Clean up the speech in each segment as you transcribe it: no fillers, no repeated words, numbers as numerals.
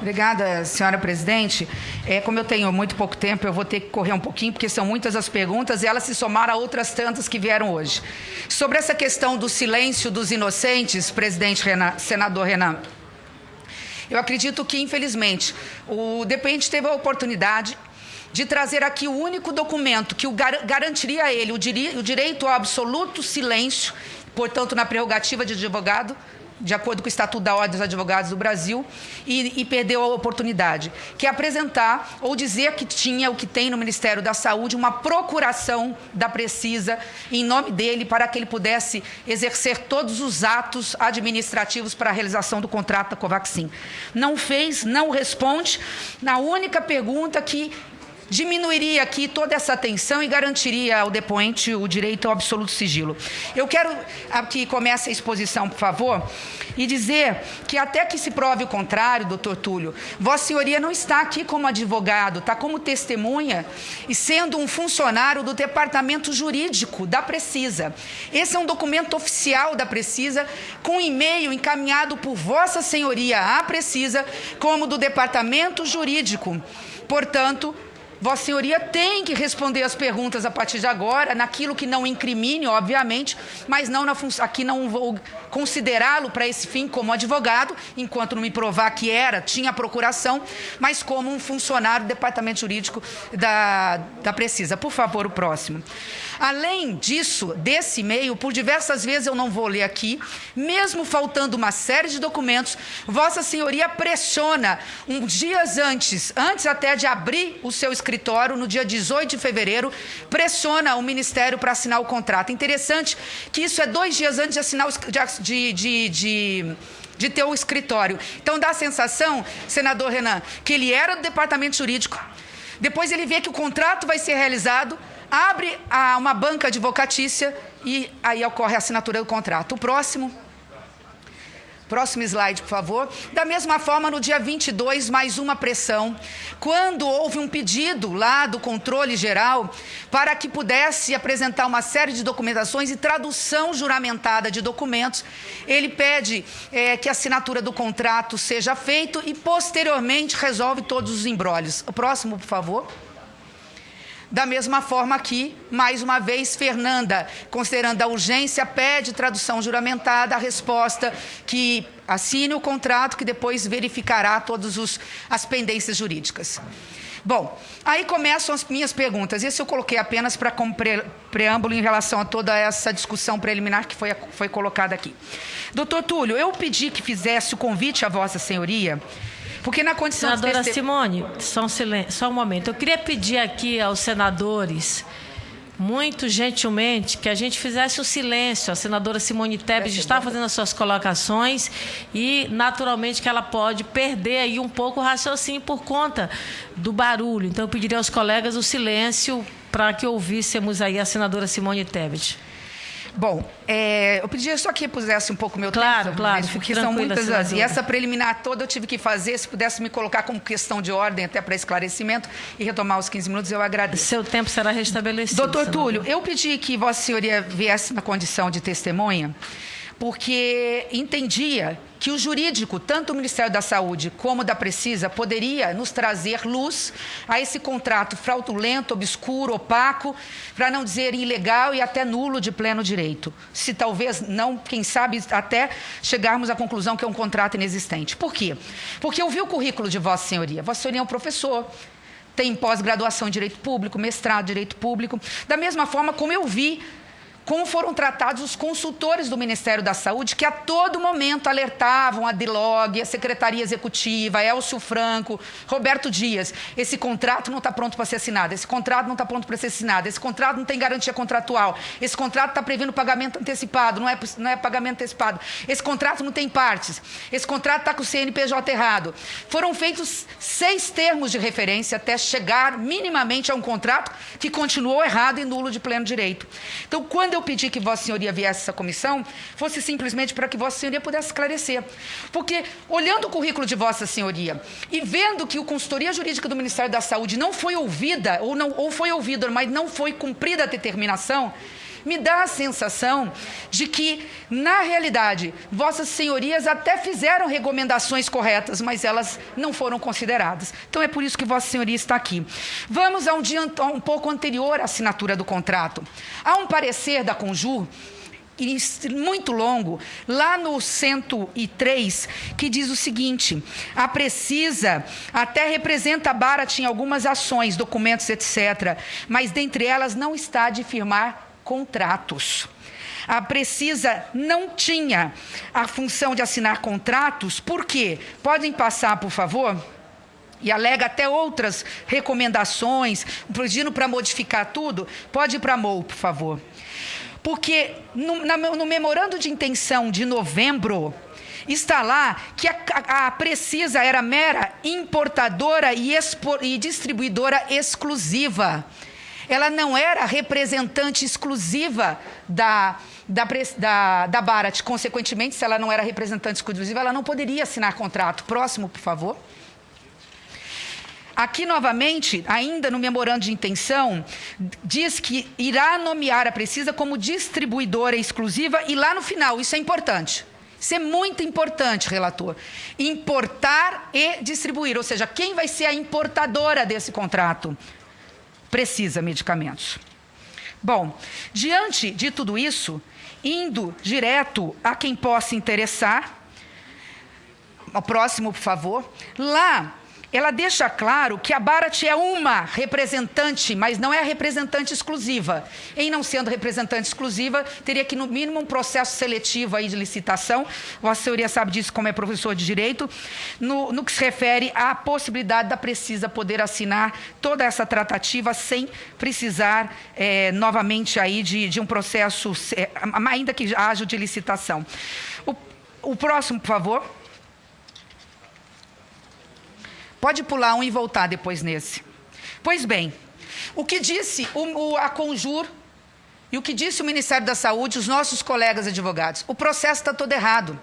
Obrigada, senhora presidente. Como eu tenho muito pouco tempo, eu vou ter que correr um pouquinho, porque são muitas as perguntas e elas se somaram a outras tantas que vieram hoje. Sobre essa questão do silêncio dos inocentes, presidente senador Renan, eu acredito que, infelizmente, o depoente teve a oportunidade de trazer aqui o único documento que garantiria a ele o direito ao absoluto silêncio, portanto, na prerrogativa de advogado, de acordo com o Estatuto da Ordem dos Advogados do Brasil, e perdeu a oportunidade, que é apresentar ou dizer que tinha o que tem no Ministério da Saúde, uma procuração da Precisa em nome dele para que ele pudesse exercer todos os atos administrativos para a realização do contrato da Covaxin. Não fez, não responde na única pergunta que diminuiria aqui toda essa tensão e garantiria ao depoente o direito ao absoluto sigilo. Eu quero que comece a exposição, por favor, e dizer que até que se prove o contrário, doutor Túlio, Vossa Senhoria não está aqui como advogado, está como testemunha e sendo um funcionário do Departamento Jurídico da Precisa. Esse é um documento oficial da Precisa, com e-mail encaminhado por Vossa Senhoria à Precisa, como do Departamento Jurídico. Portanto, Vossa Senhoria tem que responder as perguntas a partir de agora, naquilo que não incrimine, obviamente, mas não aqui não vou considerá-lo para esse fim como advogado, enquanto não me provar que tinha procuração, mas como um funcionário do Departamento Jurídico da Precisa. Por favor, o próximo. Além disso, desse e-mail, por diversas vezes eu não vou ler aqui, mesmo faltando uma série de documentos, Vossa Senhoria pressiona uns dias antes até de abrir o seu escritório, no dia 18 de fevereiro, pressiona o Ministério para assinar o contrato. Interessante que isso é 2 dias antes de assinar de ter o escritório. Então dá a sensação, senador Renan, que ele era do Departamento Jurídico, depois ele vê que o contrato vai ser realizado, abre uma banca advocatícia e aí ocorre a assinatura do contrato. O próximo slide, por favor. Da mesma forma, no dia 22, mais uma pressão, quando houve um pedido lá do controle geral para que pudesse apresentar uma série de documentações e tradução juramentada de documentos, ele pede que a assinatura do contrato seja feita e, posteriormente, resolve todos os imbróglios. O próximo, por favor. Da mesma forma aqui, mais uma vez, Fernanda, considerando a urgência, pede tradução juramentada, a resposta que assine o contrato, que depois verificará todas as pendências jurídicas. Bom, aí começam as minhas perguntas. Isso eu coloquei apenas para como preâmbulo em relação a toda essa discussão preliminar que foi colocada aqui. Doutor Túlio, eu pedi que fizesse o convite à Vossa Senhoria, porque na condição Senadora Simone, só um momento. Eu queria pedir aqui aos senadores, muito gentilmente, que a gente fizesse o silêncio. A senadora Simone Tebet está fazendo as suas colocações e, naturalmente, que ela pode perder aí um pouco o raciocínio por conta do barulho. Então, eu pediria aos colegas o silêncio para que ouvíssemos aí a senadora Simone Tebet. Bom, eu pedia só que pusesse um pouco meu tempo. Claro, porque são muitas. E essa preliminar toda eu tive que fazer. Se pudesse me colocar como questão de ordem até para esclarecimento e retomar os 15 minutos, eu agradeço. Seu tempo será restabelecido. Doutor Túlio, eu pedi que Vossa Senhoria viesse na condição de testemunha, porque entendia que o jurídico, tanto o Ministério da Saúde como da Precisa, poderia nos trazer luz a esse contrato fraudulento, obscuro, opaco, para não dizer ilegal e até nulo de pleno direito. Se talvez não, quem sabe, até chegarmos à conclusão que é um contrato inexistente. Por quê? Porque eu vi o currículo de Vossa Senhoria. Vossa Senhoria é um professor, tem pós-graduação em Direito Público, mestrado em Direito Público. Da mesma forma como eu vi como foram tratados os consultores do Ministério da Saúde, que a todo momento alertavam a DILOG, a Secretaria Executiva, Elcio Franco, Roberto Dias. Esse contrato não está pronto para ser assinado, esse contrato não está pronto para ser assinado, esse contrato não tem garantia contratual, esse contrato está prevendo pagamento antecipado, não é pagamento antecipado, esse contrato não tem partes, esse contrato está com o CNPJ errado. Foram feitos 6 termos de referência até chegar minimamente a um contrato que continuou errado e nulo de pleno direito. Então, quando eu pedi que Vossa Senhoria viesse a essa comissão, fosse simplesmente para que Vossa Senhoria pudesse esclarecer. Porque, olhando o currículo de Vossa Senhoria e vendo que a consultoria jurídica do Ministério da Saúde não foi ouvida, ou foi ouvida, mas não foi cumprida a determinação, me dá a sensação de que, na realidade, vossas senhorias até fizeram recomendações corretas, mas elas não foram consideradas. Então é por isso que vossa senhoria está aqui. Vamos a um dia um pouco anterior à assinatura do contrato. Há um parecer da Conjur, muito longo, lá no 103, que diz o seguinte: a Precisa até representa a Barat em algumas ações, documentos, etc., mas dentre elas não está de firmar contratos. A Precisa não tinha a função de assinar contratos, por quê? Podem passar, por favor? E alega até outras recomendações, pedindo para modificar tudo. Pode ir para a MOU, por favor. Porque no memorando de intenção de novembro, está lá que a Precisa era mera importadora e distribuidora exclusiva. Ela não era representante exclusiva da Barat. Consequentemente, se ela não era representante exclusiva, ela não poderia assinar contrato. Próximo, por favor. Aqui, novamente, ainda no memorando de intenção, diz que irá nomear a Precisa como distribuidora exclusiva e lá no final, isso é importante. Isso é muito importante, relator. Importar e distribuir, ou seja, quem vai ser a importadora desse contrato? Precisa Medicamentos. Bom, diante de tudo isso, indo direto a quem possa interessar, o próximo, por favor, lá ela deixa claro que a Barat é uma representante, mas não é a representante exclusiva. Em não sendo representante exclusiva, teria que, no mínimo, um processo seletivo aí de licitação. Vossa Senhoria sabe disso como é professor de Direito, no que se refere à possibilidade da Precisa poder assinar toda essa tratativa sem precisar, novamente, aí de um processo, ainda que haja de licitação. O próximo, por favor. Pode pular um e voltar depois nesse. Pois bem, o que disse a Conjur e o que disse o Ministério da Saúde, os nossos colegas advogados, o processo está todo errado.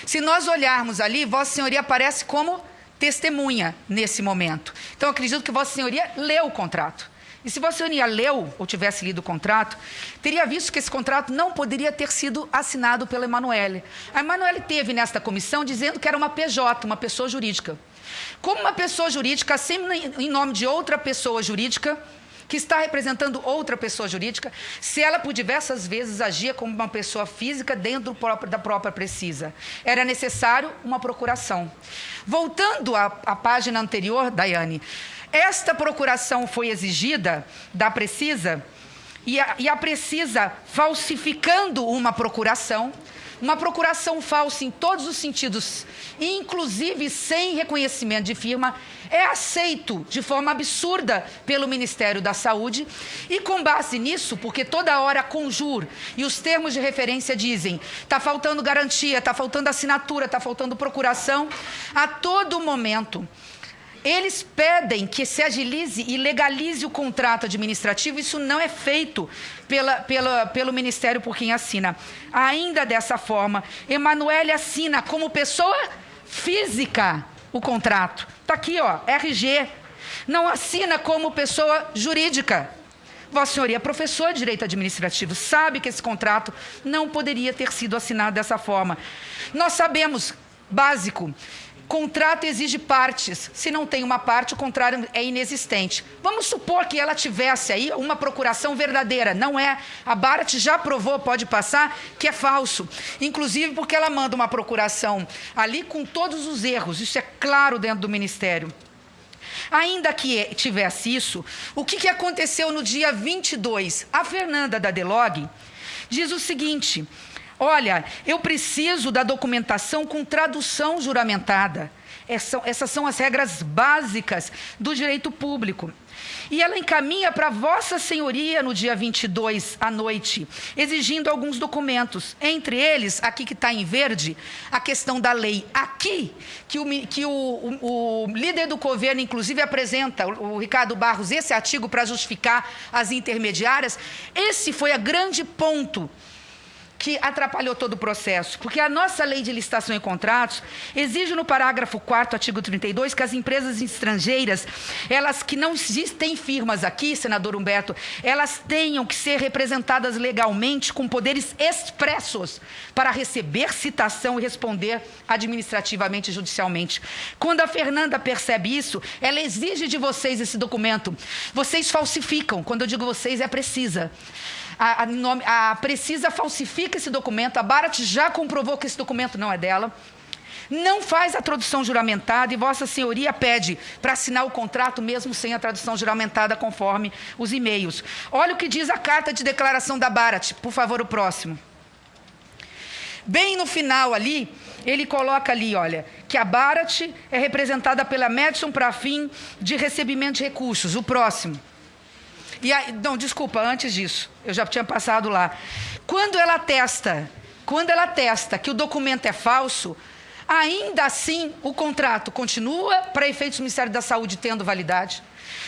Se nós olharmos ali, Vossa Senhoria aparece como testemunha nesse momento. Então, eu acredito que Vossa Senhoria leu o contrato. E se Vossa Senhoria leu ou tivesse lido o contrato, teria visto que esse contrato não poderia ter sido assinado pela Emanuele. A Emanuele teve nesta comissão dizendo que era uma PJ, uma pessoa jurídica. Como uma pessoa jurídica, sempre em nome de outra pessoa jurídica, que está representando outra pessoa jurídica, se ela por diversas vezes agia como uma pessoa física dentro da própria Precisa. Era necessário uma procuração. Voltando à página anterior, Daiane, esta procuração foi exigida da Precisa, e a Precisa falsificando uma procuração falsa em todos os sentidos, inclusive sem reconhecimento de firma, é aceito de forma absurda pelo Ministério da Saúde, e com base nisso, porque toda hora a Conjur e os termos de referência dizem, está faltando garantia, está faltando assinatura, está faltando procuração, a todo momento eles pedem que se agilize e legalize o contrato administrativo. Isso não é feito pelo Ministério por quem assina. Ainda dessa forma, Emanuele assina como pessoa física o contrato. Está aqui, ó, RG. Não assina como pessoa jurídica. Vossa Senhoria, professor de Direito Administrativo, sabe que esse contrato não poderia ter sido assinado dessa forma. Nós sabemos, básico, contrato exige partes. Se não tem uma parte, o contrário é inexistente. Vamos supor que ela tivesse aí uma procuração verdadeira. Não é. A Barat já provou, pode passar, que é falso. Inclusive porque ela manda uma procuração ali com todos os erros. Isso é claro dentro do Ministério. Ainda que tivesse isso, o que aconteceu no dia 22? A Fernanda da Delog diz o seguinte: olha, eu preciso da documentação com tradução juramentada. Essas são as regras básicas do direito público. E ela encaminha para Vossa Senhoria no dia 22 à noite, exigindo alguns documentos. Entre eles, aqui que está em verde, a questão da lei. Aqui, que o líder do governo, inclusive, apresenta, o Ricardo Barros, esse artigo para justificar as intermediárias. Esse foi o grande ponto que atrapalhou todo o processo? Porque a nossa lei de licitação e contratos exige no parágrafo 4º, artigo 32, que as empresas estrangeiras, elas que não existem firmas aqui, senador Humberto, elas tenham que ser representadas legalmente com poderes expressos para receber citação e responder administrativamente e judicialmente. Quando a Fernanda percebe isso, ela exige de vocês esse documento. Vocês falsificam. Quando eu digo vocês, é Precisa. A Precisa falsifica esse documento. A Barat já comprovou que esse documento não é dela. Não faz a tradução juramentada e Vossa Senhoria pede para assinar o contrato mesmo sem a tradução juramentada conforme os e-mails. Olha o que diz a carta de declaração da Barat. Por favor, o próximo. Bem no final ali, ele coloca ali, olha, que a Barat é representada pela Madison para fim de recebimento de recursos. O próximo. E aí, não, desculpa, antes disso, eu já tinha passado lá. Quando ela atesta que o documento é falso, ainda assim o contrato continua para efeitos do Ministério da Saúde tendo validade,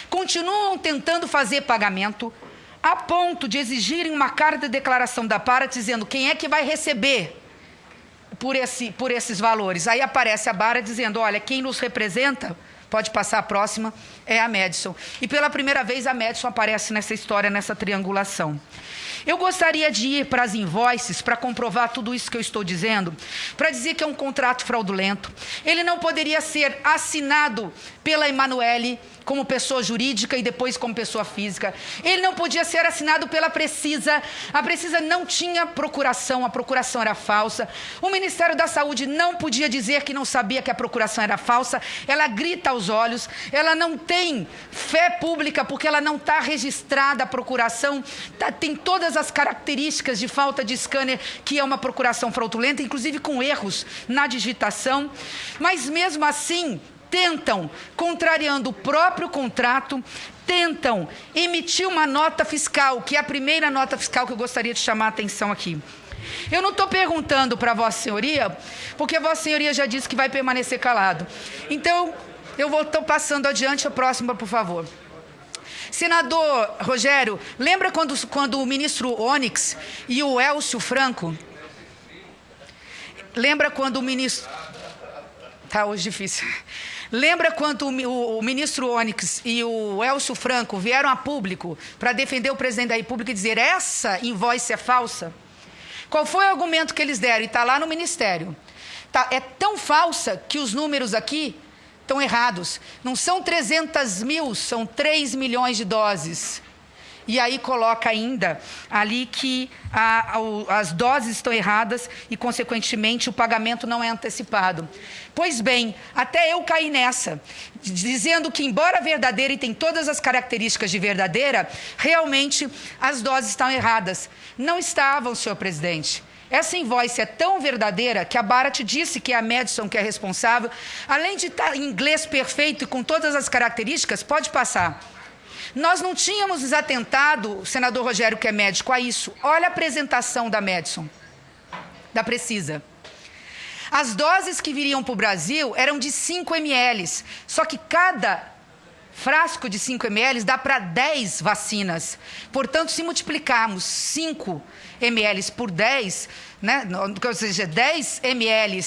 continuam tentando fazer pagamento, a ponto de exigirem uma carta de declaração da Barat dizendo quem é que vai receber por esses valores. Aí aparece a Barat dizendo, olha, quem nos representa, pode passar a próxima, é a Madison. E pela primeira vez a Madison aparece nessa história, nessa triangulação. Eu gostaria de ir para as invoices para comprovar tudo isso que eu estou dizendo, para dizer que é um contrato fraudulento. Ele não poderia ser assinado pela Emanuele como pessoa jurídica e depois como pessoa física. Ele não podia ser assinado pela Precisa. A Precisa não tinha procuração, a procuração era falsa. O Ministério da Saúde não podia dizer que não sabia que a procuração era falsa. Ela grita aos olhos, ela não tem fé pública porque ela não está registrada a procuração, tem todas as características de falta de scanner, que é uma procuração fraudulenta, inclusive com erros na digitação. Mas mesmo assim, tentam, contrariando o próprio contrato, tentam emitir uma nota fiscal, que é a primeira nota fiscal que eu gostaria de chamar a atenção aqui. Eu não estou perguntando para Vossa Senhoria, porque Vossa Senhoria já disse que vai permanecer calado. Então, estou passando adiante. A próxima, por favor. Senador Rogério, lembra quando o ministro Onyx e o Elcio Franco... Lembra quando o ministro... Tá hoje difícil. Lembra quando o ministro Onyx e o Elcio Franco vieram a público para defender o presidente da República e dizer essa invoice é falsa? Qual foi o argumento que eles deram? E está lá no Ministério. É tão falsa que os números aqui estão errados. Não são 300 mil, são 3 milhões de doses. E aí coloca ainda ali que as doses estão erradas e, consequentemente, o pagamento não é antecipado. Pois bem, até eu caí nessa, dizendo que, embora verdadeira e tem todas as características de verdadeira, realmente as doses estão erradas. Não estavam, senhor presidente. Essa invoice é tão verdadeira que a Barat disse que é a Madison que é responsável. Além de estar em inglês perfeito e com todas as características, pode passar. Nós não tínhamos desatentado, senador Rogério, que é médico, a isso. Olha a apresentação da Madison, da Precisa. As doses que viriam para o Brasil eram de 5 ml, só que cada frasco de 5 ml dá para 10 vacinas. Portanto, se multiplicarmos 5 ml por 10, né, ou seja, 10 ml,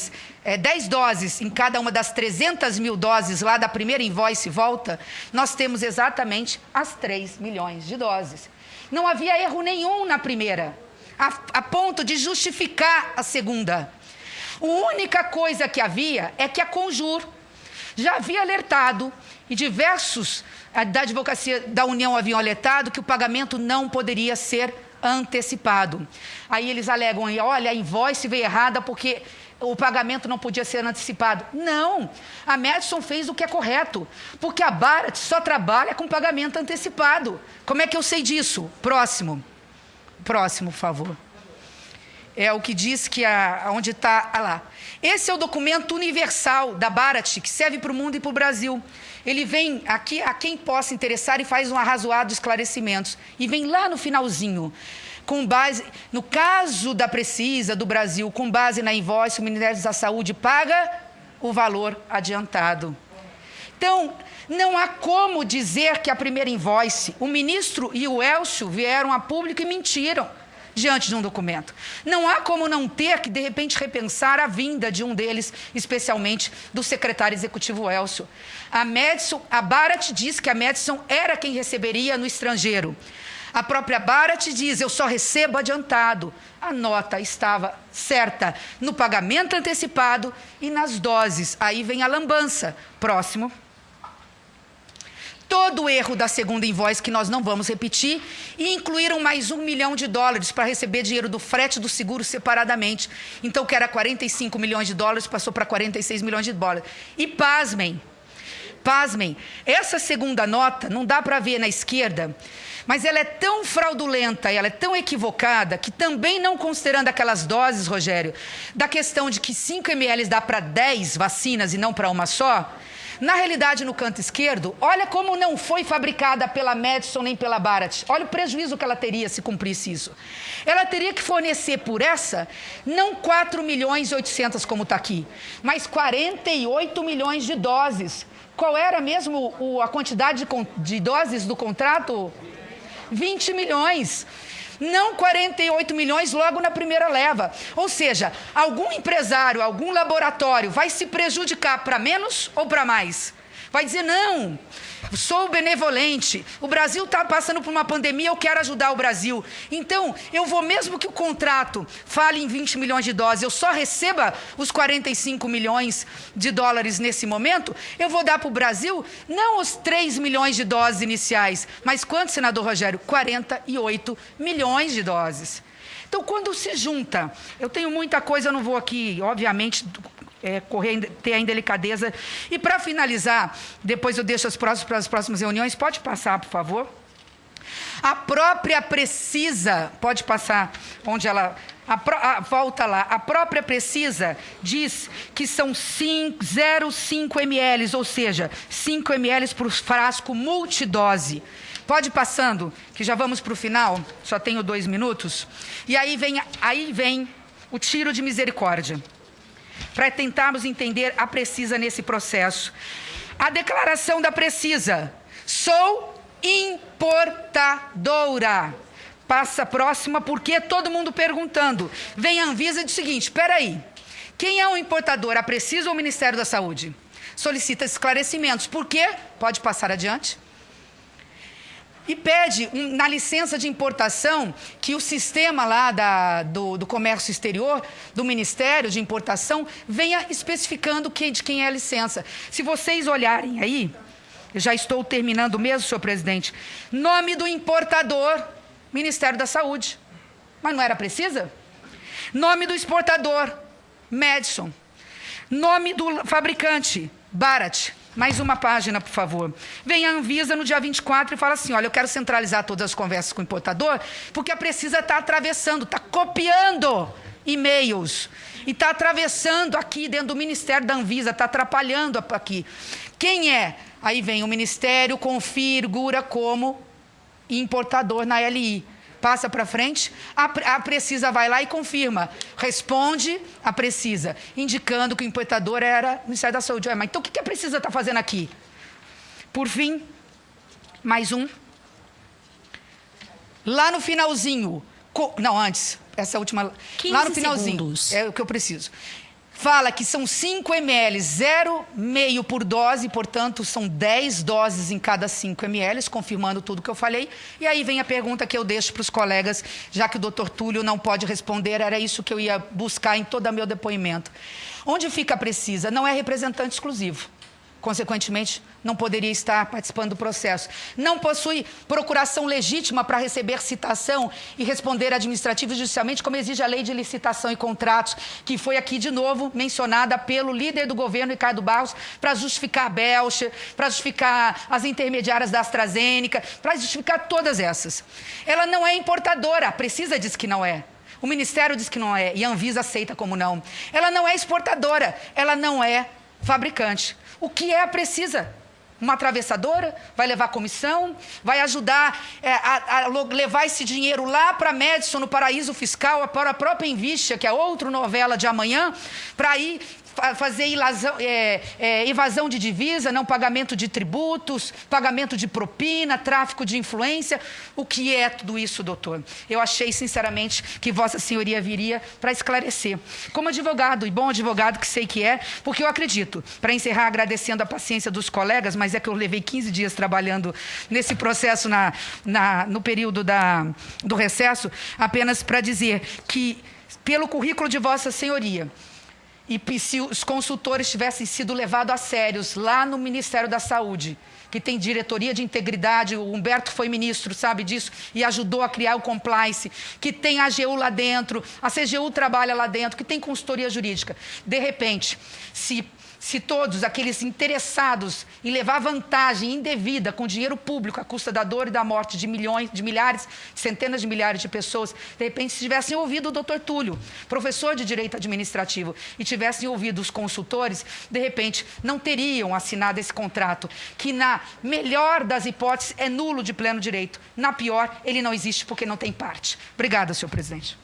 10 doses em cada uma das 300 mil doses lá da primeira invoice volta, nós temos exatamente as 3 milhões de doses. Não havia erro nenhum na primeira, a ponto de justificar a segunda. A única coisa que havia é que a Conjur já havia alertado, e diversos da advocacia da União haviam alertado que o pagamento não poderia ser antecipado. Aí eles alegam, olha, a invoice veio errada porque o pagamento não podia ser antecipado. Não, a Madison fez o que é correto, porque a Barat só trabalha com pagamento antecipado. Como é que eu sei disso? Próximo, por favor. É o que diz que onde está lá. Esse é o documento universal da Barat, que serve para o mundo e para o Brasil. Ele vem aqui a quem possa interessar e faz um arrazoado esclarecimentos. E vem lá no finalzinho, com base, no caso da Precisa, do Brasil, com base na invoice, o Ministério da Saúde paga o valor adiantado. Então, não há como dizer que a primeira invoice, o ministro e o Elcio vieram a público e mentiram. diante de um documento. Não há como não ter que, de repente, repensar a vinda de um deles, especialmente do secretário executivo Elcio. A Barat diz que a Madison era quem receberia no estrangeiro. A própria Barat diz, eu só recebo adiantado. A nota estava certa no pagamento antecipado e nas doses. Aí vem a lambança. Próximo. Todo o erro da segunda invoice, que nós não vamos repetir, e incluíram mais $1 milhão para receber dinheiro do frete do seguro separadamente. Então, que era $45 milhões, passou para $46 milhões. E pasmem, essa segunda nota, não dá para ver na esquerda, mas ela é tão fraudulenta, ela é tão equivocada, que também não considerando aquelas doses, Rogério, da questão de que 5 ml dá para 10 vacinas e não para uma só, na realidade, no canto esquerdo, olha como não foi fabricada pela Madison nem pela Barat. Olha o prejuízo que ela teria se cumprisse isso. Ela teria que fornecer por essa, não 4.800.000 como está aqui, mas 48 milhões de doses. Qual era mesmo a quantidade de doses do contrato? 20 milhões. Não 48 milhões logo na primeira leva. Ou seja, algum empresário, algum laboratório vai se prejudicar para menos ou para mais? Vai dizer, não, sou benevolente, o Brasil está passando por uma pandemia, eu quero ajudar o Brasil. Então, eu vou, mesmo que o contrato fale em 20 milhões de doses, eu só receba os 45 milhões de dólares nesse momento, eu vou dar para o Brasil, não os 3 milhões de doses iniciais, mas quanto, senador Rogério? 48 milhões de doses. Então, quando se junta, eu tenho muita coisa, eu não vou aqui, obviamente, ter a indelicadeza. E para finalizar, depois eu deixo para as próximas reuniões, pode passar, por favor? A própria Precisa, pode passar onde ela... volta lá, a própria Precisa diz que são 0,5 ml, ou seja, 5 ml por frasco multidose. Pode ir passando, que já vamos para o final, só tenho 2 minutos. E aí vem o tiro de misericórdia, para tentarmos entender a Precisa nesse processo. A declaração da Precisa: sou importadora. Passa a próxima, porque todo mundo perguntando. Vem a Anvisa e diz o seguinte, espera aí, quem é o importador, a Precisa ou o Ministério da Saúde? Solicita esclarecimentos. Por quê? Pode passar adiante. E pede, na licença de importação, que o sistema lá do comércio exterior, do Ministério de Importação, venha especificando de quem é a licença. Se vocês olharem aí, eu já estou terminando mesmo, senhor presidente, nome do importador, Ministério da Saúde. Mas não era Precisa? Nome do exportador, Madison. Nome do fabricante, Barat. Mais uma página, por favor. Vem a Anvisa no dia 24 e fala assim, olha, eu quero centralizar todas as conversas com o importador, porque a Precisa está atravessando, está copiando e-mails. E está atravessando aqui dentro do Ministério da Anvisa, está atrapalhando aqui. Quem é? Aí vem o Ministério, configura como importador na LI. Passa para frente, a Precisa vai lá e confirma. Responde a Precisa, indicando que o importador era o Ministério da Saúde. Mas então o que a Precisa está fazendo aqui? Por fim, mais um. Lá no finalzinho, não, antes, essa última. 15 lá no finalzinho, segundos. É o que eu preciso. Fala que são 5 ml, 0,5 por dose, portanto, são 10 doses em cada 5 ml, confirmando tudo que eu falei. E aí vem a pergunta que eu deixo para os colegas, já que o doutor Túlio não pode responder, era isso que eu ia buscar em todo o meu depoimento. Onde fica a Precisa? Não é representante exclusivo. Consequentemente, não poderia estar participando do processo. Não possui procuração legítima para receber citação e responder administrativo e judicialmente, como exige a lei de licitação e contratos, que foi aqui de novo mencionada pelo líder do governo, Ricardo Barros, para justificar a Belcher, para justificar as intermediárias da AstraZeneca, para justificar todas essas. Ela não é importadora, a Precisa diz que não é. O Ministério diz que não é, e a Anvisa aceita como não. Ela não é exportadora, ela não é fabricante. O que é a Precisa? Uma atravessadora? Vai levar comissão? Vai ajudar a levar esse dinheiro lá para a Madison, no paraíso fiscal, para a própria Envista, que é outra novela de amanhã, para ir fazer evasão de divisa, não pagamento de tributos, pagamento de propina, tráfico de influência. O que é tudo isso, doutor? Eu achei, sinceramente, que Vossa Senhoria viria para esclarecer. Como advogado, e bom advogado que sei que é, porque eu acredito, para encerrar agradecendo a paciência dos colegas, mas é que eu levei 15 dias trabalhando nesse processo no período do recesso, apenas para dizer que, pelo currículo de Vossa Senhoria, e se os consultores tivessem sido levados a sérios lá no Ministério da Saúde, que tem diretoria de integridade, o Humberto foi ministro, sabe disso, e ajudou a criar o compliance, que tem a AGU lá dentro, a CGU trabalha lá dentro, que tem consultoria jurídica. De repente, se todos aqueles interessados em levar vantagem indevida com dinheiro público à custa da dor e da morte de milhões, de milhares, centenas de milhares de pessoas, de repente, se tivessem ouvido o doutor Túlio, professor de Direito Administrativo, e tivessem ouvido os consultores, de repente, não teriam assinado esse contrato, que na melhor das hipóteses é nulo de pleno direito. Na pior, ele não existe porque não tem parte. Obrigada, senhor presidente.